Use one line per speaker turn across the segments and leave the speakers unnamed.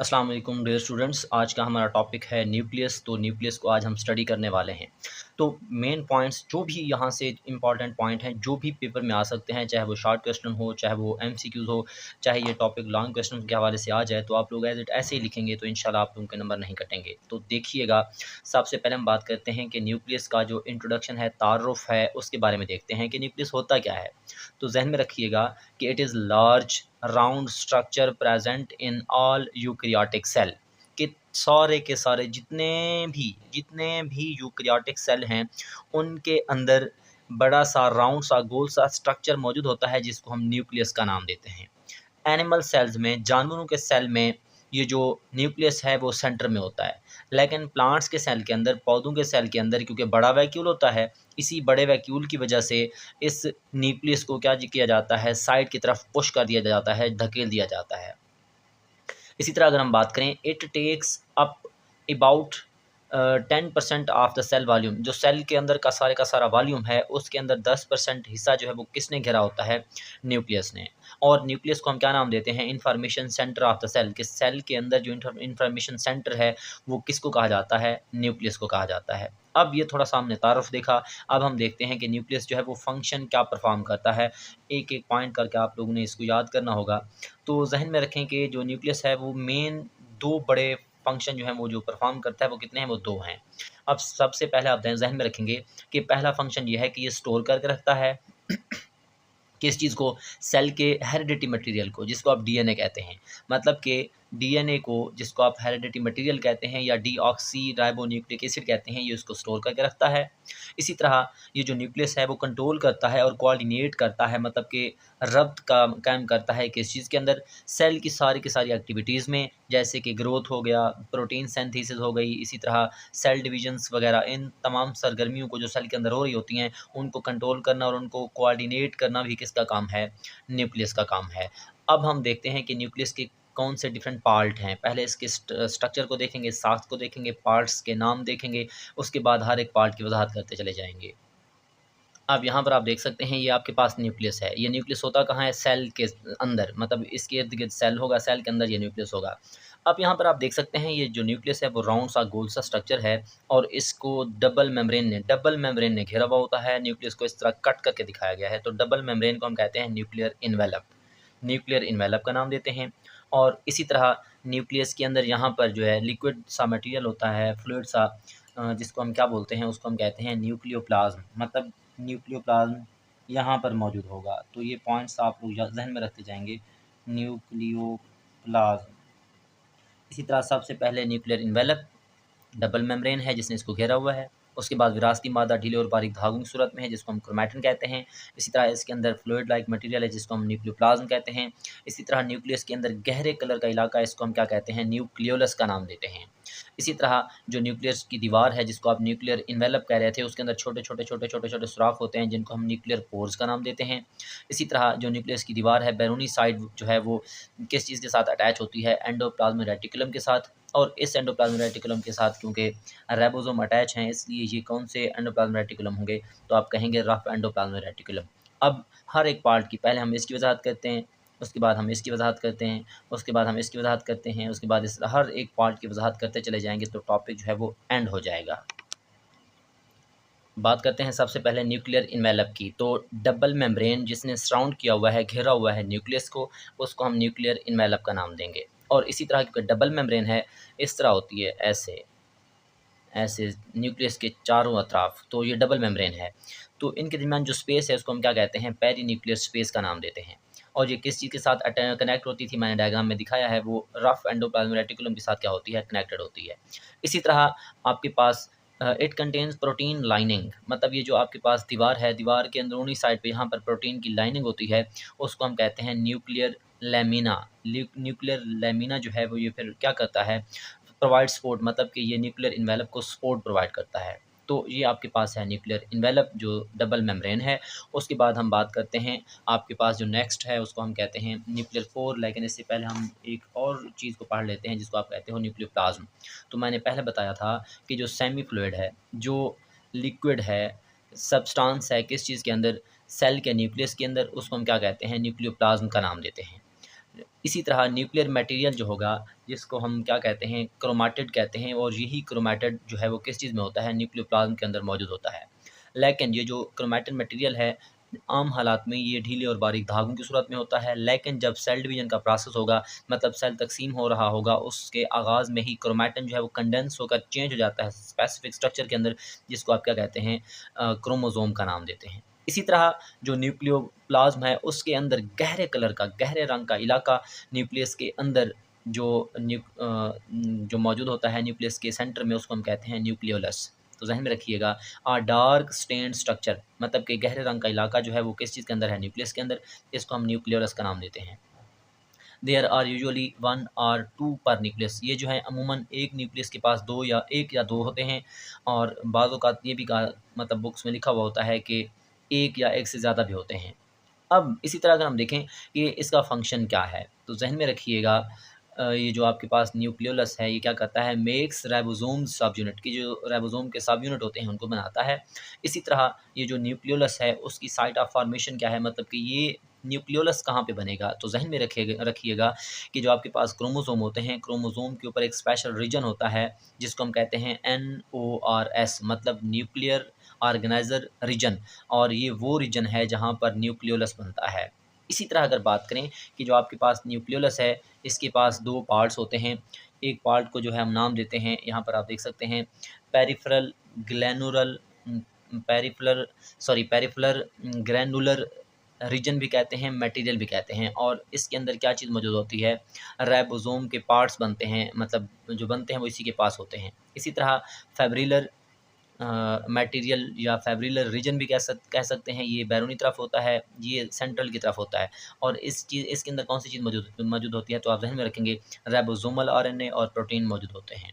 अस्सलाम वालेकुम dear students. आज का हमारा टॉपिक है न्यूक्लियस। तो न्यूक्लियस को आज हम स्टडी करने वाले हैं। तो मेन पॉइंट्स जो भी यहाँ से इंपॉर्टेंट पॉइंट हैं, जो भी पेपर में आ सकते हैं, चाहे वो शॉर्ट क्वेश्चन हो, चाहे वो एमसीक्यूज़ हो, चाहे ये टॉपिक लॉन्ग क्वेश्चन के हवाले से आ जाए, तो आप लोग एज इट ऐसे ही लिखेंगे तो इंशाल्लाह आप लोगों के नंबर नहीं कटेंगे। तो देखिएगा, सबसे पहले हम बात करते हैं कि न्यूक्लियस का जो इंट्रोडक्शन है, तारुफ है, उसके बारे में देखते हैं कि न्यूक्लियस होता क्या है। तो जहन में रखिएगा कि it is large round structure present in all eukaryotic cell, कि सारे के सारे जितने भी यूकैरियोटिक सेल हैं उनके अंदर बड़ा सा राउंड सा गोल सा स्ट्रक्चर मौजूद होता है जिसको हम न्यूक्लियस का नाम देते हैं। एनिमल सेल्स में, जानवरों के सेल में ये जो न्यूक्लियस है वो सेंटर में होता है, लेकिन प्लांट्स के सेल के अंदर, पौधों के सेल के अंदर क्योंकि बड़ा वैक्यूल होता है, इसी बड़े वैक्यूल की वजह से इस न्यूक्लियस को क्या किया जाता है, साइड की तरफ पुश कर दिया जाता है, धकेल दिया जाता है। इसी तरह अगर हम बात करें, it takes up about 10% of the cell volume, जो सेल के अंदर का सारा वॉल्यूम है उसके अंदर 10% हिस्सा जो है वो किसने घेरा होता है, न्यूक्लियस ने। और न्यूक्लियस को हम क्या नाम देते हैं, information centre of the cell, कि सेल के अंदर जो इंफॉर्मेशन सेंटर है वो किसको कहा जाता है, न्यूक्लियस को कहा जाता है। अब ये थोड़ा सा हमने तारुफ देखा, अब हम देखते हैं कि न्यूक्लियस जो है वो फंक्शन क्या परफॉर्म करता है। एक एक पॉइंट करके आप लोगों ने इसको याद करना होगा। तो जहन में रखें कि जो न्यूक्लियस है वो मेन दो बड़े फंक्शन जो हैं वो जो परफॉर्म करता है वो कितने हैं, वो दो हैं। अब सबसे पहले आप जहन में रखेंगे कि पहला फंक्शन ये है कि ये स्टोर करके रखता है किस चीज़ को, सेल के हेरिडिटी मटेरियल को, जिसको आप डीएनए कहते हैं। मतलब कि डीएनए को, जिसको आप हेरिडिटी मटेरियल कहते हैं या डीऑक्सी राइबोन्यूक्लिक एसिड कहते हैं, ये उसको स्टोर करके रखता है। इसी तरह ये जो न्यूक्लियस है वो कंट्रोल करता है और कोऑर्डिनेट करता है, मतलब कि रब्त का कायम करता है किस चीज़ के अंदर, सेल की सारी एक्टिविटीज़ में, जैसे कि ग्रोथ हो गया, प्रोटीन सिंथेसिस हो गई, इसी तरह सेल डिविजन्स वगैरह, इन तमाम सरगर्मियों को जो सेल के अंदर हो रही होती हैं उनको कंट्रोल करना और उनको कोऑर्डिनेट करना भी किसका काम है, न्यूक्लियस का काम है। अब हम देखते हैं कि न्यूक्लियस के कौन से डिफरेंट पार्ट हैं। पहले इसके स्ट्रक्चर को देखेंगे, साख्त को देखेंगे, पार्ट्स के नाम देखेंगे, उसके बाद हर एक पार्ट की वजाहत करते चले जाएंगे। अब यहाँ पर आप देख सकते हैं ये आपके पास न्यूक्लियस है। ये न्यूक्लियस होता कहाँ है, सेल के अंदर, मतलब इसके इर्द गिर्द सेल होगा, सेल के अंदर ये न्यूक्लियस होगा। अब यहाँ पर आप देख सकते हैं ये जो न्यूक्लियस है वो राउंड सा गोल सा स्ट्रक्चर है और इसको डबल मेम्ब्रेन ने घेरा हुआ होता है। न्यूक्लियस को इस तरह कट करके दिखाया गया है, तो डबल मेम्ब्रेन को हम कहते हैं न्यूक्लियर इन्वेलप का नाम देते हैं। और इसी तरह न्यूक्लियस के अंदर यहाँ पर जो है लिक्विड सा मटेरियल होता है, फ्लूइड सा, जिसको हम क्या बोलते हैं, उसको हम कहते हैं न्यूक्लियोप्लाज्म। मतलब न्यूक्लियोप्लाज्म यहाँ पर मौजूद होगा। तो ये पॉइंट्स आप लोग जहन में रखते जाएंगे, न्यूक्लियोप्लाज्म। इसी तरह सबसे पहले न्यूक्लियर इन्वेलप डबल मेम्ब्रेन है जिसने इसको घेरा हुआ है। उसके बाद विरासती मादा ढीले और बारीक धागों की सूरत में है जिसको हम क्रोमैटिन कहते हैं। इसी तरह इसके अंदर फ्लूइड लाइक मटेरियल है जिसको हम न्यूक्लियोप्लाज्म कहते हैं। इसी तरह न्यूक्लियस के अंदर गहरे कलर का इलाका है, इसको हम क्या कहते हैं, न्यूक्लियोलस का नाम देते हैं। इसी तरह जो न्यूक्लियस की दीवार है जिसको आप न्यूक्लियर इन्वेलप कह रहे थे, उसके अंदर छोटे छोटे सुराख होते हैं जिनको हम न्यूक्लियर पोर्स का नाम देते हैं। इसी तरह जो न्यूक्लियस की दीवार है, बैरूनी साइड जो है वो किस चीज़ के साथ अटैच होती है, एंडोप्लाज्मिक रेटिकुलम के साथ। और इस एंडोप्लाज्मिक रेटिकुलम के साथ क्योंकि राइबोसोम अटैच हैं, इसलिए ये कौन से एंडोप्लाज्मिक रेटिकुलम होंगे, तो आप कहेंगे रफ एंडोप्लाज्मिक रेटिकुलम। अब हर एक पार्ट की पहले हम इसकी वजाहत करते हैं, उसके बाद हम इसकी वजाहत करते हैं, उसके बाद हम इसकी वजाहत करते हैं, उसके बाद इस हर एक पार्ट की वजाहत करते चले जाएंगे तो टॉपिक जो है वो एंड हो जाएगा। बात करते हैं सबसे पहले न्यूक्लियर इन्वेलप की। तो डबल मेम्ब्रेन जिसने सराउंड किया हुआ है, घेरा हुआ है न्यूक्लियस को, उसको हम न्यूक्लियर इन्वेलप का नाम देंगे। और इसी तरह क्योंकि डबल मेम्ब्रेन है, इस तरह होती है, ऐसे ऐसे न्यूक्लियस के चारों अतराफ, तो ये डबल मेम्ब्रेन है। तो इनके दरमियान जो स्पेस है उसको हम क्या कहते हैं, पेरी न्यूक्लियर स्पेस का नाम देते हैं। और ये किस चीज़ के साथ कनेक्ट होती थी, मैंने डायग्राम में दिखाया है, वो रफ एंडोप्लाज्मिक रेटिकुलम के साथ क्या होती है, कनेक्टेड होती है। इसी तरह आपके पास इट कंटेन्स प्रोटीन लाइनिंग, मतलब ये जो आपके पास दीवार है, दीवार के अंदरूनी साइड पे यहाँ पर प्रोटीन की लाइनिंग होती है, उसको हम कहते हैं न्यूक्लियर लेमिना। न्यूक्लियर लेमिना जो है वो ये फिर क्या करता है, प्रोवाइड सपोर्ट, मतलब कि ये न्यूक्लियर इन्वेलप को सपोर्ट प्रोवाइड करता है। तो ये आपके पास है न्यूक्लियर इन्वेलप जो डबल मेम्ब्रेन है। उसके बाद हम बात करते हैं, आपके पास जो नेक्स्ट है उसको हम कहते हैं न्यूक्लियर कोर। लेकिन इससे पहले हम एक और चीज़ को पढ़ लेते हैं जिसको आप कहते हो न्यूक्लियोप्लाज्म। तो मैंने पहले बताया था कि जो सेमी फ्लूइड है, जो लिक्विड है, सब्सटेंस है किस चीज़ के अंदर, सेल के न्यूक्लियस के अंदर, उसको हम क्या कहते हैं, न्यूक्लियोप्लाज्म का नाम देते हैं। इसी तरह न्यूक्लियर मटेरियल जो होगा, जिसको हम क्या कहते हैं, क्रोमाटिड कहते हैं, और यही क्रोमाटिड जो है वो किस चीज़ में होता है, न्यूक्लियोप्लाज़्म के अंदर मौजूद होता है। लेकिन ये जो क्रोमैटिन मटेरियल है, आम हालात में ये ढीले और बारीक धागों की सूरत में होता है, लेकिन जब सेल डिवीज़न का प्रोसेस होगा, मतलब सेल तक़सीम हो रहा होगा, उसके आगाज़ में ही क्रोमैटिन जो है वो कंडेंस होकर चेंज हो जाता है स्पेसिफिक स्ट्रक्चर के अंदर, जिसको आप क्या कहते हैं, क्रोमोसोम का नाम देते हैं। इसी तरह जो न्यूक्लियोप्लाज़्म है, उसके अंदर गहरे कलर का, गहरे रंग का इलाका न्यूक्लियस के अंदर जो जो मौजूद होता है न्यूक्लियस के सेंटर में, उसको हम कहते हैं न्यूक्लियोलस। तो ज़हन में रखिएगा, डार्क स्टेन्ड स्ट्रक्चर, मतलब कि गहरे रंग का इलाका जो है वो किस चीज़ के अंदर है, न्यूक्लियस के अंदर, इसको हम न्यूक्लियोलस का नाम देते हैं। देयर आर यूजुअली 1 और 2 पर न्यूक्लियस, ये जो है अमूमन एक न्यूक्लियस के पास 2 या 1 या 2 होते हैं, और बाज़ औक़ात ये भी कहा, मतलब बुक्स में लिखा हुआ होता है कि 1 या 1 से ज़्यादा भी होते हैं। अब इसी तरह अगर हम देखें कि इसका फ़ंक्शन क्या है, तो ज़हन में रखिएगा, ये जो आपके पास न्यूक्लियोलस है, ये क्या करता है, मेक्स राइबोसोम्स सब यूनिट की, जो राइबोसोम के सब यूनिट होते हैं उनको बनाता है। इसी तरह ये जो न्यूक्लियोलस है, उसकी साइट ऑफ फॉर्मेशन क्या है, मतलब कि ये न्यूक्लियोलस कहाँ पे बनेगा, तो ज़हन में रखिएगा कि जो आपके पास क्रोमोसोम होते हैं, क्रोमोसोम के ऊपर एक स्पेशल रीजन होता है, जिसको हम कहते हैं NORS, मतलब न्यूक्लियर ऑर्गेनाइज़र रीजन, और ये वो रीजन है जहाँ पर न्यूक्लियोलस बनता है। इसी तरह अगर बात करें कि जो आपके पास न्यूक्लियोलस है, इसके पास 2 पार्ट्स होते हैं। एक पार्ट को जो है हम नाम देते हैं, यहाँ पर आप देख सकते हैं, peripheral granular peripheral peripheral granular region भी कहते हैं, मटेरियल भी कहते हैं, और इसके अंदर क्या चीज़ मौजूद होती है, राइबोसोम के पार्ट्स बनते हैं, मतलब जो बनते हैं वो इसी के पास होते हैं। इसी तरह फेब्रिलर मटेरियल या फेब्रिलर रीजन भी कह सकते हैं, ये बैरूनी तरफ होता है, ये सेंट्रल की तरफ होता है, और इसके अंदर कौन सी चीज़ मौजूद मौजूद होती है, तो आप ज़हन में रखेंगे, राइबोसोमल RNA और प्रोटीन मौजूद होते हैं।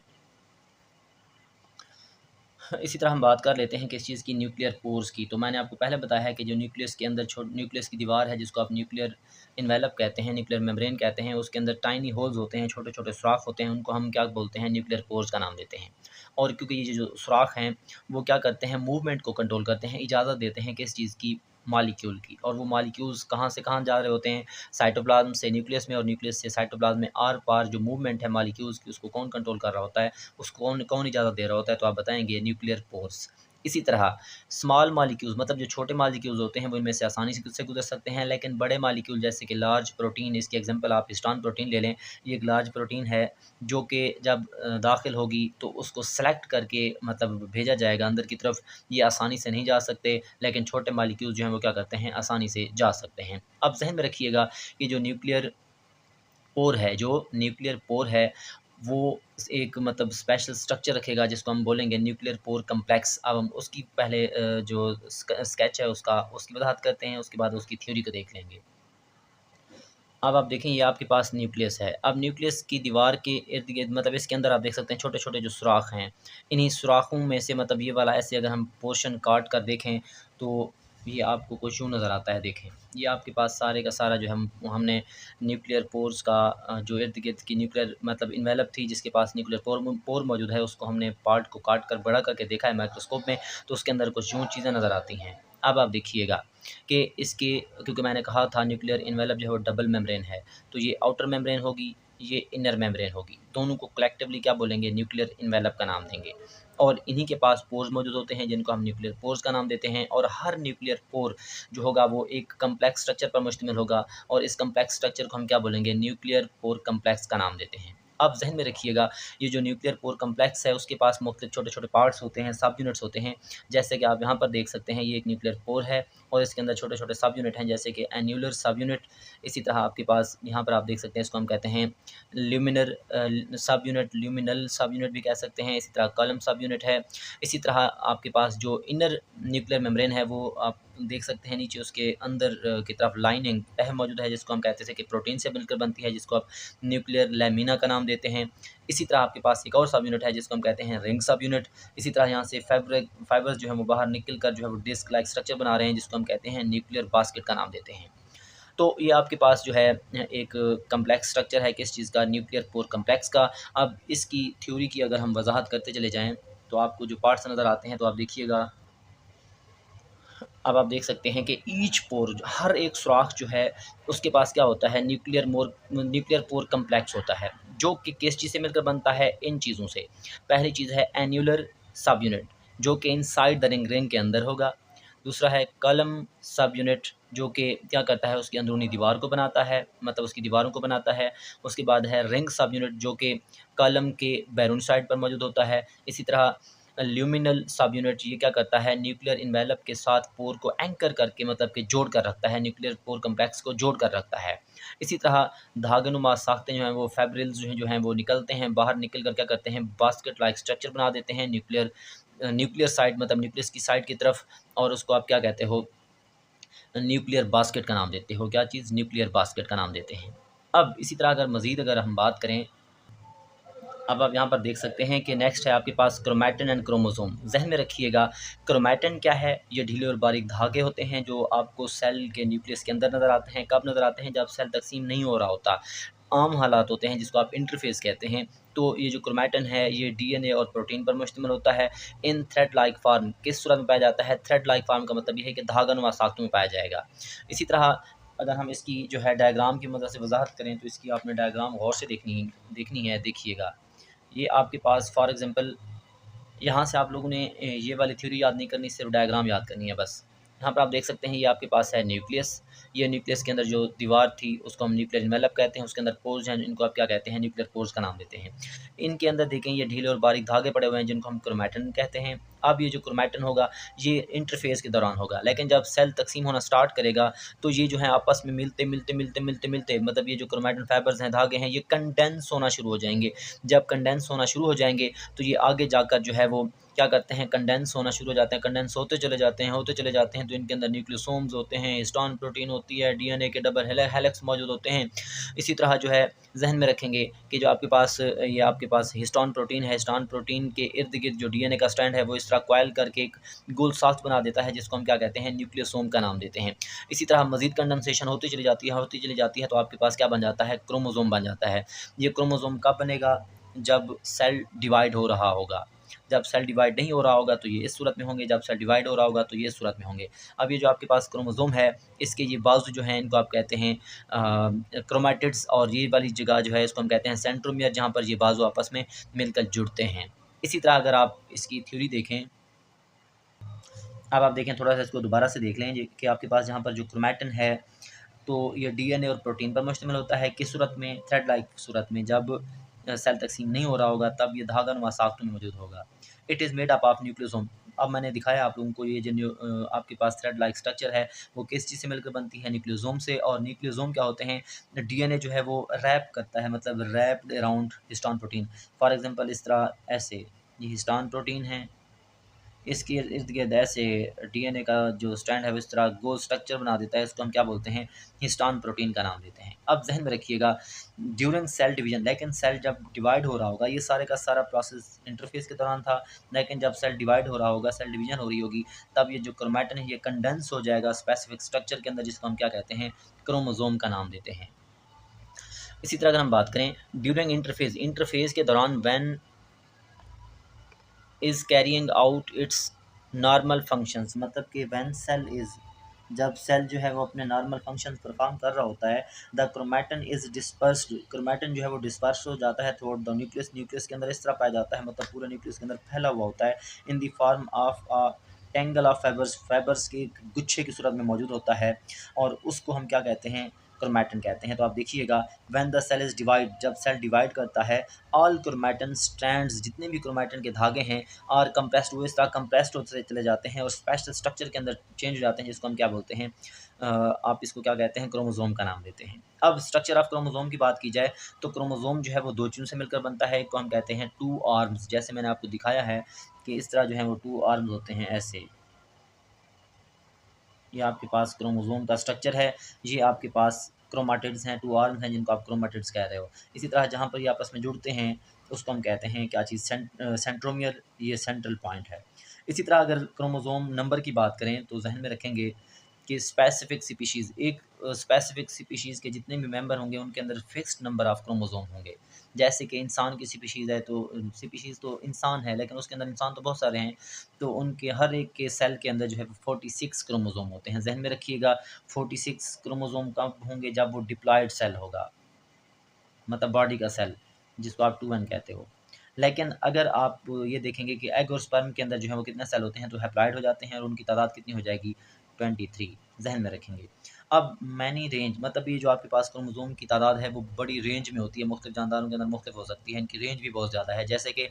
इसी तरह हम बात कर लेते हैं किस चीज़ की, न्यूक्लियर पोर्स की। तो मैंने आपको पहले बताया है कि जो न्यूक्लियस के अंदर न्यूक्लियस की दीवार है, जिसको आप न्यूक्लियर इन्वेलप कहते हैं, न्यूक्लियर मेम्ब्रेन कहते हैं, उसके अंदर टाइनी होल्स होते हैं, छोटे-छोटे सुराख होते हैं, उनको हम क्या बोलते हैं, न्यूक्लियर पोर्स का नाम देते हैं। और क्योंकि ये जो सुराख हैं, वो क्या करते हैं, मूवमेंट को कंट्रोल करते हैं, इजाज़त देते हैं किस चीज़ की, मॉलिक्यूल की, और वो मॉलिक्यूल्स कहाँ से कहाँ जा रहे होते हैं, साइटोप्लाज़्म से न्यूक्लियस में, और न्यूक्लियस से साइटोप्लाज़्म में, आर-पार जो मूवमेंट है मॉलिक्यूल्स की, उसको कौन कंट्रोल कर रहा होता है, उसको कौन कौन इजाज़त दे रहा होता है, तो आप बताएँगे न्यूक्लियर पोर्स। इसी तरह स्मॉल मॉलिक्यूल्स, मतलब जो छोटे मॉलिक्यूल्स होते हैं, वो इनमें से आसानी से गुज़र सकते हैं, लेकिन बड़े मॉलिक्यूल जैसे कि लार्ज प्रोटीन, इसकी एग्जांपल आप हिस्टोन प्रोटीन ले लें, ये एक लार्ज प्रोटीन है, जो कि जब दाखिल होगी तो उसको सेलेक्ट करके मतलब भेजा जाएगा अंदर की तरफ, ये आसानी से नहीं जा सकते, लेकिन छोटे मॉलिक्यूल जो हैं वो क्या करते हैं, आसानी से जा सकते हैं। अब ज़हन में रखिएगा कि जो न्यूक्लियर पोर है, वो एक मतलब स्पेशल स्ट्रक्चर रखेगा, जिसको हम बोलेंगे न्यूक्लियर पोर कम्प्लेक्स। अब हम उसकी पहले जो स्केच है उसका, उसकी वजाहत करते हैं, उसके बाद उसकी थ्योरी को देख लेंगे। अब आप देखें, ये आपके पास न्यूक्लियस है। अब न्यूक्लियस की दीवार के इर्द-गिर्द, मतलब इसके अंदर आप देख सकते हैं छोटे-छोटे जो सुराख हैं। इन्हीं सुराखों में से, मतलब ये वाला ऐसे अगर हम पोर्शन काट कर देखें, तो ये आपको कुछ यूँ नज़र आता है, देखें। ये आपके पास सारे का सारा जो हमने न्यूक्लियर पोर्स का जो इर्द-गिर्द की न्यूक्लियर मतलब इन्वेलप थी, जिसके पास न्यूक्लियर पोर मौजूद है, उसको हमने पार्ट को काट कर बड़ा करके देखा है माइक्रोस्कोप में, तो उसके अंदर कुछ यूँ चीज़ें नज़र आती हैं। अब आप देखिएगा कि इसके, क्योंकि मैंने कहा था न्यूक्लियर एनवेलप जो है वो डबल मेम्ब्रेन है, तो ये आउटर मेम्ब्रेन होगी, ये इनर मेम्ब्रेन होगी। दोनों को कलेक्टिवली क्या बोलेंगे, न्यूक्लियर एनवेलप का नाम देंगे। और इन्हीं के पास पोर्स मौजूद होते हैं, जिनको हम न्यूक्लियर पोर्स का नाम देते हैं, और हर न्यूक्लियर पोर जो होगा वो एक कम्प्लेक्स स्ट्रक्चर पर मुश्तमिल होगा, और इस कम्प्लेक्स स्ट्रक्चर को हम क्या बोलेंगे, न्यूक्लियर पोर कम्प्लेक्स का नाम देते हैं। अब ज़हन में रखिएगा, ये जो न्यूक्लियर पोर कम्प्लेक्स है, उसके पास मुख्तलिफ छोटे-छोटे पार्ट्स होते हैं, सब यूनिट्स होते हैं। जैसे कि आप यहाँ पर देख सकते हैं, ये एक न्यूक्लियर पोर है, और इसके अंदर छोटे-छोटे सब यूनिट हैं, जैसे कि एन्युलर सब यूनिट। इसी तरह आपके पास यहाँ पर आप देख सकते हैं, इसको हम कहते हैं ल्यूमिनर सब यूनिट, ल्यूमिनल सब यूनिट भी कह सकते हैं। इसी तरह कॉलम सब यूनिट है। इसी तरह आपके पास जो इनर न्यूक्लियर मेम्ब्रेन है, वो आप देख सकते हैं, नीचे उसके अंदर की तरफ लाइनिंग तह मौजूद है, जिसको हम कहते थे कि प्रोटीन से मिलकर बनती है, जिसको आप न्यूक्लियर लैमिना का नाम देते हैं। इसी तरह आपके पास एक और सब यूनिट है, जिसको हम कहते हैं रिंग सब यूनिट। इसी तरह यहाँ से फाइबर्स जो है वो बाहर निकल कर जो है वो डिस्क लाइक स्ट्रक्चर बना रहे हैं, जिसको हम कहते हैं न्यूक्लियर बास्केट का नाम देते हैं। तो ये आपके पास जो है एक कम्प्लेक्स स्ट्रक्चर है, किस चीज़ का, न्यूक्लियर पोर कम्प्लेक्स का। अब इसकी थ्योरी की अगर हम वजाहत करते चले जाएँ, तो आपको जो पार्ट्स नज़र आते हैं, तो आप देखिएगा, अब आप देख सकते हैं कि ईच पोर, हर एक सुराख जो है उसके पास क्या होता है, न्यूक्लियर पोर कम्प्लेक्स होता है, जो कि किस चीज़ से मिलकर बनता है, इन चीज़ों से। पहली चीज़ है एन्युलर सब यूनिट, जो कि इनसाइड द रिंग के अंदर होगा। दूसरा है कॉलम सब यूनिट, जो कि क्या करता है, उसकी अंदरूनी दीवार को बनाता है, मतलब उसकी दीवारों को बनाता है। उसके बाद है रिंग सब यूनिट, जो कि कॉलम के बैरून साइड पर मौजूद होता है। इसी तरह ल्यूमिनल सब यूनिट, ये क्या करता है, न्यूक्लियर इन्वेलप के साथ पोर को एंकर करके, मतलब कि जोड़ कर रखता है, न्यूक्लियर पोर कम्प्लेक्स को जोड़ कर रखता है। इसी तरह धागनुमा साख्तें जो हैं, वो फाइब्रिल्स जो हैं वो निकलते हैं, बाहर निकल कर क्या करते हैं, बास्केट लाइक स्ट्रक्चर बना देते हैं न्यूक्लियर साइड, मतलब न्यूक्लियस की साइड की तरफ, और उसको आप क्या कहते हो, न्यूक्लियर बास्केट का नाम देते हो। क्या चीज़, न्यूक्लियर बास्केट का नाम देते हैं। अब इसी तरह अगर हम बात करें, अब आप यहाँ पर देख सकते हैं कि नेक्स्ट है आपके पास क्रोमैटिन एंड क्रोमोसोम। ज़हन में रखिएगा, क्रोमैटिन क्या है, ये ढीले और बारीक धागे होते हैं जो आपको सेल के न्यूक्लियस के अंदर नज़र आते हैं। कब नज़र आते हैं, जब सेल तकसीम नहीं हो रहा होता, आम हालात होते हैं जिसको आप इंटरफेस कहते हैं। तो ये जो क्रोमैटिन है, ये डीएनए और प्रोटीन पर मुश्तमिल होता है। इन थ्रेड लाइक फार्म, किस सूरत में पाया जाता है, थ्रेड लाइक फार्म का मतलब ये है कि धागानुमा साख्तों में पाया जाएगा। इसी तरह अगर हम इसकी जो है डायग्राम की मदद से वजाहत करें, तो इसकी आपने डायग्राम गौर से देखनी है। देखिएगा, ये आपके पास फॉर एग्ज़ाम्पल, यहाँ से आप लोगों ने ये वाली थ्योरी याद नहीं करनी, सिर्फ डायग्राम याद करनी है बस। यहाँ पर आप देख सकते हैं, ये आपके पास है न्यूक्लियस। ये न्यूक्लियस के अंदर जो दीवार थी उसको हम न्यूक्लियर एनवेलप कहते हैं। उसके अंदर पोर्स हैं, इनको आप क्या कहते हैं, न्यूक्लियर पोर्स का नाम देते हैं। इनके अंदर देखें, ये ढीले और बारीक धागे पड़े हुए हैं जिनको हम क्रोमैटिन कहते हैं। अब ये जो क्रोमैटिन होगा, ये इंटरफेस के दौरान होगा, लेकिन जब सेल तकसीम होना स्टार्ट करेगा तो ये जो है आपस में मिलते मतलब ये जो क्रोमैटिन फाइबर्स हैं, धागे हैं, ये कंडेंस होना शुरू हो जाएंगे। जब कंडेंस होना शुरू हो जाएंगे तो ये आगे जाकर जो है वो क्या करते हैं, कंडेंस होना शुरू हो जाते हैं, कंडेंस होते चले जाते हैं। तो इनके अंदर न्यूक्लियोसोम्स होते हैं, हिस्टोन प्रोटीन होती है, डीएनए के डबल हेलिक्स मौजूद होते हैं। इसी तरह जो है जहन में रखेंगे कि जो आपके पास ये आपके पास हिस्टोन प्रोटीन है, हिस्टोन प्रोटीन के इर्द गिर्द जो डीएनए का स्ट्रैंड है वो इस तरह कॉइल करके एक गोल साख्त बना देता है, जिसको हम क्या कहते हैं, न्यूक्लियोसोम का नाम देते हैं। इसी तरह मजीद कंडेंसेशन होती चली जाती है, तो आपके पास क्या बन जाता है, क्रोमोसोम बन जाता है। ये क्रोमोसोम कब बनेगा, जब सेल डिवाइड हो रहा होगा। जब सेल डिवाइड नहीं हो रहा होगा तो ये इस सूरत में होंगे, जब सेल डिवाइड हो रहा होगा तो ये इस सूरत में होंगे। अब ये जो आपके पास क्रोमोसोम है, इसके ये बाजू जो हैं, इनको आप कहते हैं क्रोमैटिड्स, और ये वाली जगह जो है इसको हम कहते हैं सेंट्रोमियर, जहाँ पर ये बाजू आपस में मिलकर जुड़ते हैं। इसी तरह अगर आप इसकी थ्योरी देखें, अब आप देखें थोड़ा सा इसको दोबारा से देख लें कि आपके पास जहाँ पर जो क्रोमैटिन है, तो ये डीएनए और प्रोटीन पर मुश्तमिल होता है। किस सूरत में, थ्रेड लाइक सूरत में। जब सेल तकसीम नहीं हो रहा होगा तब ये धागानुमा साख्तों में मौजूद होगा। It is made up of nucleosome. अब मैंने दिखाया आप लोगों को, ये जो आपके पास थ्रेड लाइक स्ट्रक्चर है वो किस चीज़ से मिलकर बनती है, न्यूक्लियोसोम से। और न्यूक्लियोसोम क्या होते हैं, डीएनए जो है वो रैप करता है, मतलब wrapped around histone protein. For example इस तरह ऐसे, ये हिस्टोन प्रोटीन है, इसके इर्द-गिर्द ऐसे डीएनए का जो स्ट्रैंड है वो इस तरह गोल स्ट्रक्चर बना देता है, इसको हम क्या बोलते हैं, हिस्टोन प्रोटीन का नाम देते हैं। अब ज़हन में रखिएगा, ड्यूरिंग सेल डिवीजन, लेकिन सेल जब डिवाइड हो रहा होगा, ये सारे का सारा प्रोसेस इंटरफेस के दौरान था, लेकिन जब सेल डिवाइड हो रहा होगा, सेल डिवीजन हो रही होगी, तब ये जो क्रोमैटिन है ये कंडेंस हो जाएगा स्पेसिफिक स्ट्रक्चर के अंदर, जिसको हम क्या कहते हैं, क्रोमोसोम का नाम देते हैं। इसी तरह अगर हम बात करें ड्यूरिंग इंटरफेस के दौरान, when is carrying out it's normal functions, मतलब कि व्हेन सेल इज़, जब सेल जो है वो अपने नॉर्मल फंक्शंस परफॉर्म कर रहा होता है, the chromatin is dispersed, chromatin जो है वो डिस्पर्स हो जाता है थ्रू द न्यूक्लियस, न्यूक्लियस के अंदर इस तरह पाया जाता है, मतलब पूरे न्यूक्लियस के अंदर फैला हुआ होता है, in the form of a tangle of fibres के एक गुच्छे की सूरत में मौजूद होता है, और उसको हम क्या कहते हैं, क्रोमैटिन कहते हैं। तो आप देखिएगा, when the cell is divide, जब सेल डिवाइड करता है, ऑल क्रोमैटिन स्ट्रैंड्स, जितने भी क्रोमैटिन के धागे हैं, और कंप्रेस्ड, वो इस तरह कंप्रेस्ड होते चले जाते हैं और स्पेशल स्ट्रक्चर के अंदर चेंज हो जाते हैं, जिसको हम क्या बोलते हैं, आप इसको क्या कहते हैं, क्रोमोसोम का नाम देते हैं। अब स्ट्रक्चर ऑफ क्रोमोसोम की बात की जाए तो क्रोमोसोम जो है वो दो चीज़ों से मिलकर बनता है। एक को हम कहते हैं टू आर्म्स, जैसे मैंने आपको दिखाया है कि इस तरह जो है वो टू आर्म्स होते हैं ऐसे। ये आपके पास क्रोमोसोम का स्ट्रक्चर है, ये आपके पास क्रोमाटिड्स हैं, टू आर्म्स हैं जिनको आप क्रोमाटिड्स कह रहे हो। इसी तरह जहाँ पर ये आपस में जुड़ते हैं उसको हम कहते हैं क्या चीज़, सेंट्रोमियर, ये सेंट्रल पॉइंट है। इसी तरह अगर क्रोमोसोम नंबर की बात करें तो जहन में रखेंगे कि स्पेसिफिक स्पीशीज़, एक स्पेसिफिक स्पीशीज़ के जितने भी मेंबर होंगे उनके अंदर फिक्स्ड नंबर ऑफ क्रोमोसोम होंगे। जैसे कि इंसान की स्पीशीज़ है तो स्पीशीज़ तो इंसान है, लेकिन उसके अंदर इंसान तो बहुत सारे हैं, तो उनके हर एक के सेल के अंदर जो है 46 क्रोमोसोम होते हैं। ज़हन में रखिएगा 46 क्रोमोसोम कब होंगे, जब वो डिप्लॉयड सेल होगा, मतलब बॉडी का सेल, जिसको आप 2n कहते हो। लेकिन अगर आप ये देखेंगे कि एग और स्पर्म के अंदर जो है वो कितने सेल होते हैं, तो हैप्लॉइड हो जाते हैं और उनकी तादाद कितनी हो जाएगी, 23। ज़हन में रखेंगे। अब मैनी रेंज मतलब ये जो आपके पास क्रोमोसोम की तादाद है वो बड़ी रेंज में होती है, मुख्तलिफ जानदारों के अंदर मुख्तलिफ हो सकती है, इनकी रेंज भी बहुत ज़्यादा है। जैसे कि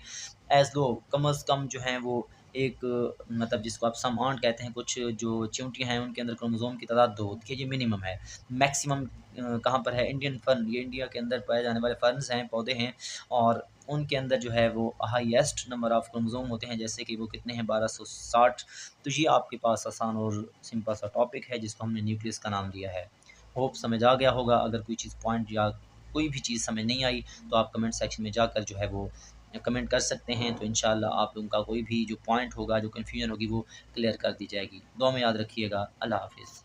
एज़ लो कम अज़ कम जो हैं वो एक मतलब जिसको आप सम ऑन्ट कहते हैं, कुछ जो चींटियाँ हैं उनके अंदर क्रोमोसोम की तादाद 2 होती है, ये मिनिमम है। मैक्सिमम कहाँ पर है, इंडियन फर्न, ये इंडिया के अंदर पाए जाने वाले फर्न्स हैं, पौधे हैं, और उनके अंदर जो है वो हाईएस्ट नंबर ऑफ क्रोमोसोम होते हैं, जैसे कि वो कितने हैं, 1260। तो ये आपके पास आसान और सिंपल सा टॉपिक है जिसको हमने न्यूक्लियस का नाम दिया है। होप समझ आ गया होगा। अगर कोई चीज़ पॉइंट या कोई भी चीज़ समझ नहीं आई तो आप कमेंट सेक्शन में जाकर जो है वो कमेंट कर सकते हैं, तो इंशाल्लाह आप लोगों का कोई भी जो पॉइंट होगा, जो कन्फ्यूजन होगी वो क्लियर कर दी जाएगी। दुआ में याद रखिएगा। अल्लाह हाफ़िज़।